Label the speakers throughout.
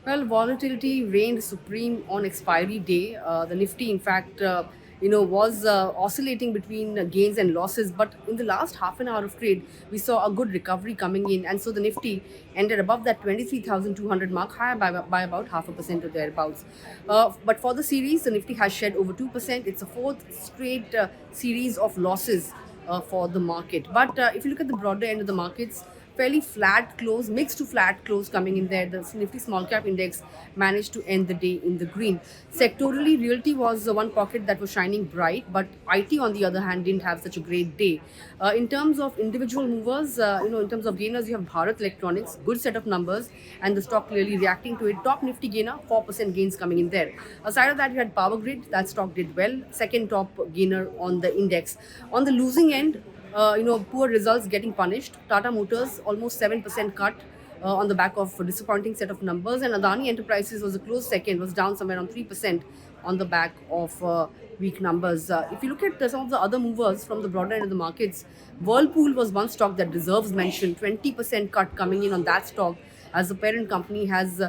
Speaker 1: Well, volatility reigned supreme on expiry day. The Nifty, in fact, was oscillating between gains and losses. But in the last half an hour of trade, we saw a good recovery coming in, and so the Nifty ended above that 23,200 mark, higher by about 0.5% or thereabouts. But for the series, the Nifty has shed over 2%. It's a fourth straight series of losses for the market. But if you look at the broader end of the markets, fairly flat close, mixed to flat close coming in there. The Nifty Small Cap Index managed to end the day in the green. Sectorally, realty was the one pocket that was shining bright, but IT on the other hand didn't have such a great day. In terms of individual movers, in terms of gainers, you have Bharat Electronics, good set of numbers, and the stock clearly reacting to it. Top Nifty gainer, 4% gains coming in there. Aside of that, you had Power Grid, that stock did well, second top gainer on the index. On the losing end, poor results getting punished. Tata Motors almost 7% cut on the back of a disappointing set of numbers, and Adani Enterprises was a close second, was down somewhere around 3% on the back of weak numbers. If you look at some of the other movers from the broader end of the markets, Whirlpool was one stock that deserves mention. 20% cut coming in on that stock, as the parent company has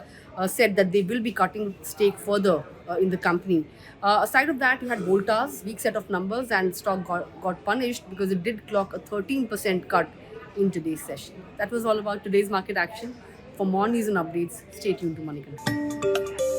Speaker 1: said that they will be cutting stake further in the company. Aside of that, you had Voltas, weak set of numbers, and stock got punished because it did clock a 13% cut in today's session. That was all about today's market action. For more news and updates, stay tuned to Money Connect.